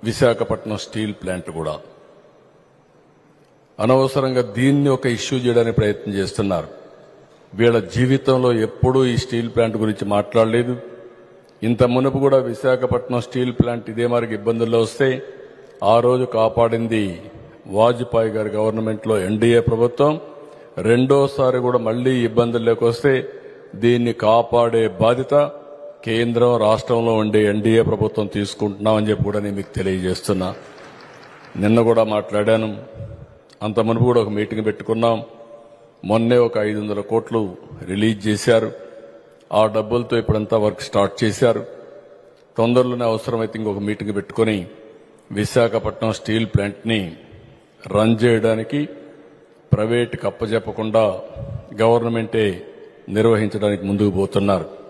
Visakhapatnam steel plant కూడా అనవసరంగా దీన్ని ఒక ఇష్యూ చేయడానికి ప్రయత్నం చేస్తున్నారు. వీళ్ళ జీవితంలో ఎప్పుడూ ఈ స్టీల్ ప్లాంట్ గురించి మాట్లాడలేదు. ఇంత మునుపు కూడా విశాఖపట్నం స్టీల్ ప్లాంట్ ఇదే మరికి ఇబ్బందుల్లో వస్తే ఆ రోజు కాపాడింది వాజ్పేయి గారి గవర్నమెంట్లో ఎన్డీఏ ప్రభుత్వం. రెండోసారి కూడా మళ్లీ ఇబ్బందుల్లోకి వస్తే దీన్ని కాపాడే బాధ్యత కేంద్రం రాష్ట్రంలో ఉండే ఎన్డీఏ ప్రభుత్వం తీసుకుంటున్నామని చెప్పి కూడా నేను మీకు తెలియజేస్తున్నా. నిన్న కూడా మాట్లాడాను. అంత మునుపు కూడా ఒక మీటింగ్ పెట్టుకున్నాం. మొన్నే ఒక 500 కోట్లు రిలీజ్ చేశారు. ఆ డబ్బులతో ఇప్పుడంతా వర్క్ స్టార్ట్ చేశారు. తొందరలోనే అవసరమైతే ఇంకొక మీటింగ్ పెట్టుకుని విశాఖపట్నం స్టీల్ ప్లాంట్ ని రన్ చేయడానికి ప్రైవేట్కి అప్పజెప్పకుండా గవర్నమెంటే నిర్వహించడానికి ముందుకు పోతున్నారు.